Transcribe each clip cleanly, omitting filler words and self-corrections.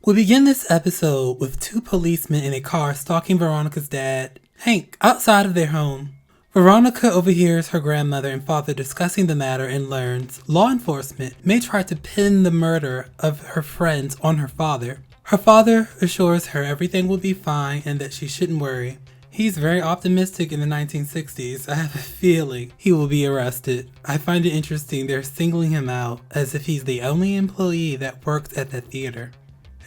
We begin this episode with two policemen in a car stalking Veronica's dad, Hank, outside of their home. Veronica overhears her grandmother and father discussing the matter and learns law enforcement may try to pin the murder of her friends on her father. Her father assures her everything will be fine and that she shouldn't worry. He's very optimistic in the 1960s. I have a feeling he will be arrested. I find it interesting they're singling him out as if he's the only employee that works at that theater.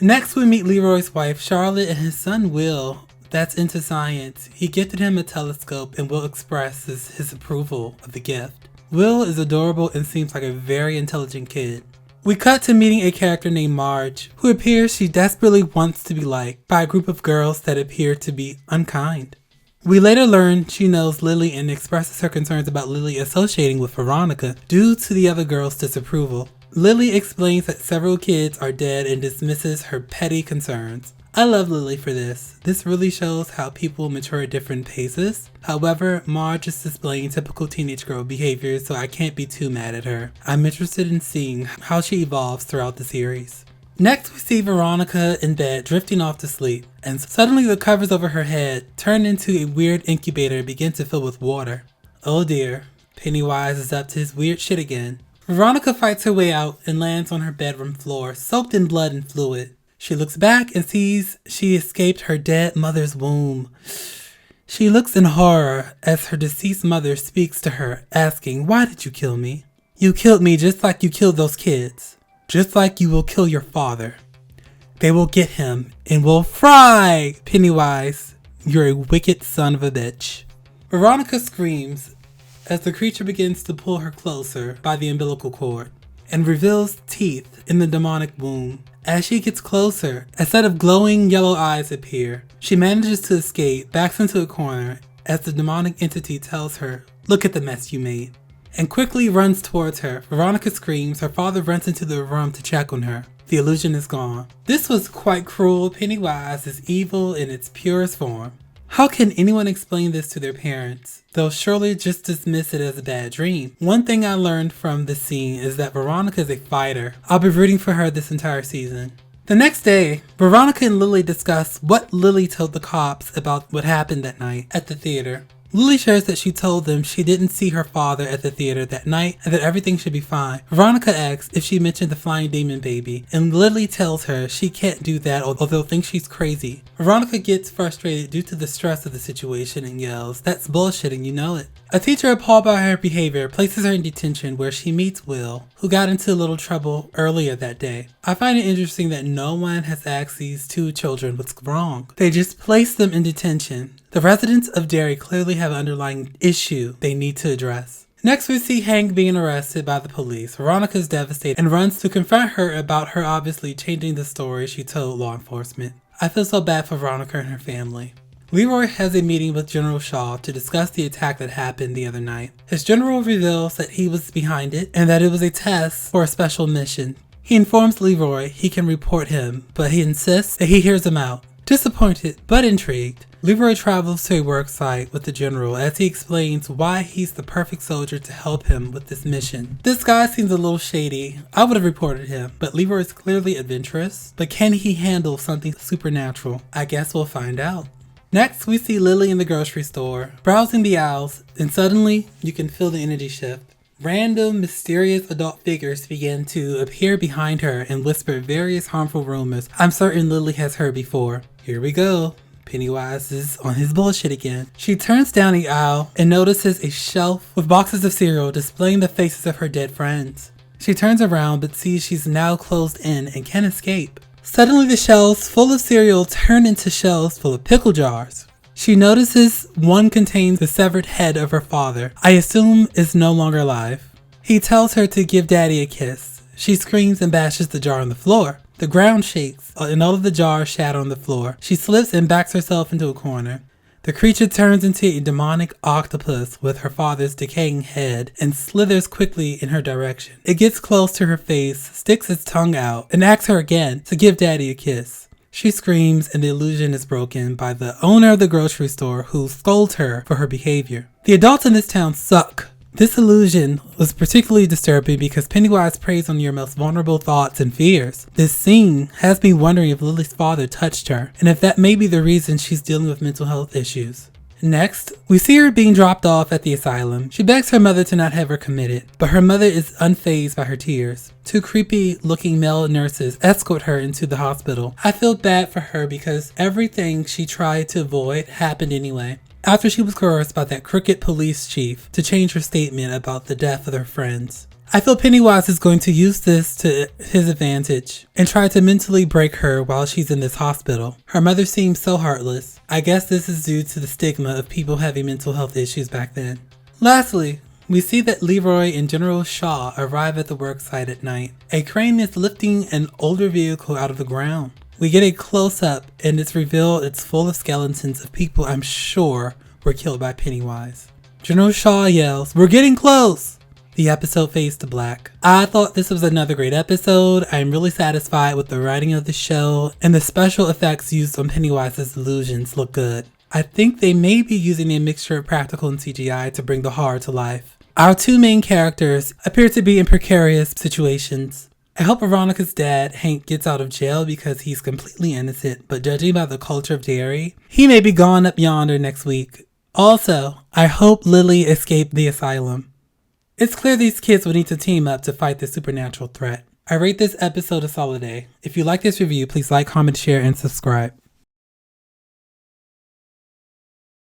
Next we meet Leroy's wife Charlotte and his son Will that's into science. He gifted him a telescope and Will expresses his approval of the gift. Will is adorable and seems like a very intelligent kid. We cut to meeting a character named Marge, who appears she desperately wants to be liked by a group of girls that appear to be unkind. We later learn she knows Lily and expresses her concerns about Lily associating with Veronica due to the other girls' disapproval. Lily explains that several kids are dead and dismisses her petty concerns. I love Lily for this. This really shows how people mature at different paces. However, Marge is displaying typical teenage girl behavior, so I can't be too mad at her. I'm interested in seeing how she evolves throughout the series. Next, we see Veronica in bed drifting off to sleep, and suddenly the covers over her head turn into a weird incubator and begin to fill with water. Oh dear, Pennywise is up to his weird shit again. Veronica fights her way out and lands on her bedroom floor, soaked in blood and fluid. She looks back and sees she escaped her dead mother's womb. She looks in horror as her deceased mother speaks to her, asking, "Why did you kill me? You killed me just like you killed those kids. Just like you will kill your father. They will get him and will fry Pennywise. You're a wicked son of a bitch." Veronica screams as the creature begins to pull her closer by the umbilical cord and reveals teeth in the demonic womb. As she gets closer, a set of glowing yellow eyes appear. She manages to escape, backs into a corner as the demonic entity tells her, "Look at the mess you made," and quickly runs towards her. Veronica screams. Her father runs into the room to check on her. The illusion is gone. This was quite cruel. Pennywise is evil in its purest form. How can anyone explain this to their parents? They'll surely just dismiss it as a bad dream. One thing I learned from this scene is that Veronica is a fighter. I'll be rooting for her this entire season. The next day, Veronica and Lily discuss what Lily told the cops about what happened that night at the theater. Lily shares that she told them she didn't see her father at the theater that night and that everything should be fine. Veronica asks if she mentioned the flying demon baby, and Lily tells her she can't do that or they'll think she's crazy. Veronica gets frustrated due to the stress of the situation and yells, "That's bullshit and you know it." A teacher appalled by her behavior places her in detention where she meets Will, who got into a little trouble earlier that day. I find it interesting that no one has asked these two children what's wrong. They just placed them in detention. The residents of Derry clearly have an underlying issue they need to address. Next, we see Hank being arrested by the police. Veronica is devastated and runs to confront her about her obviously changing the story she told law enforcement. I feel so bad for Veronica and her family. Leroy has a meeting with General Shaw to discuss the attack that happened the other night. His general reveals that he was behind it and that it was a test for a special mission. He informs Leroy he can report him, but he insists that he hears him out. Disappointed but intrigued, Leroy travels to a work site with the general as he explains why he's the perfect soldier to help him with this mission. This guy seems a little shady. I would have reported him, but Leroy is clearly adventurous. But can he handle something supernatural? I guess we'll find out. Next, we see Lily in the grocery store, browsing the aisles, and suddenly, you can feel the energy shift. Random, mysterious adult figures begin to appear behind her and whisper various harmful rumors I'm certain Lily has heard before. Here we go. Pennywise is on his bullshit again. She turns down the aisle and notices a shelf with boxes of cereal displaying the faces of her dead friends. She turns around but sees she's now closed in and can't escape. Suddenly the shelves full of cereal turn into shelves full of pickle jars. She notices one contains the severed head of her father, I assume is no longer alive. He tells her to give Daddy a kiss. She screams and bashes the jar on the floor. The ground shakes and all of the jars shatter on the floor. She slips and backs herself into a corner. The creature turns into a demonic octopus with her father's decaying head and slithers quickly in her direction. It gets close to her face, sticks its tongue out, and asks her again to give Daddy a kiss. She screams and the illusion is broken by the owner of the grocery store who scolds her for her behavior. The adults in this town suck. This illusion was particularly disturbing because Pennywise preys on your most vulnerable thoughts and fears. This scene has me wondering if Lily's father touched her, and if that may be the reason she's dealing with mental health issues. Next, we see her being dropped off at the asylum. She begs her mother to not have her committed, but her mother is unfazed by her tears. Two creepy-looking male nurses escort her into the hospital. I feel bad for her because everything she tried to avoid happened anyway. After she was coerced by that crooked police chief to change her statement about the death of their friends. I feel Pennywise is going to use this to his advantage and try to mentally break her while she's in this hospital. Her mother seems so heartless. I guess this is due to the stigma of people having mental health issues back then. Lastly, we see that Leroy and General Shaw arrive at the worksite at night. A crane is lifting an older vehicle out of the ground. We get a close-up and it's revealed it's full of skeletons of people I'm sure were killed by Pennywise. General Shaw yells, "We're getting close!" The episode fades to black. I thought this was another great episode. I'm really satisfied with the writing of the show, and the special effects used on Pennywise's illusions look good. I think they may be using a mixture of practical and CGI to bring the horror to life. Our two main characters appear to be in precarious situations. I hope Veronica's dad, Hank, gets out of jail because he's completely innocent, but judging by the culture of Derry, he may be gone up yonder next week. Also, I hope Lily escaped the asylum. It's clear these kids will need to team up to fight this supernatural threat. I rate this episode a solid A. If you like this review, please like, comment, share, and subscribe.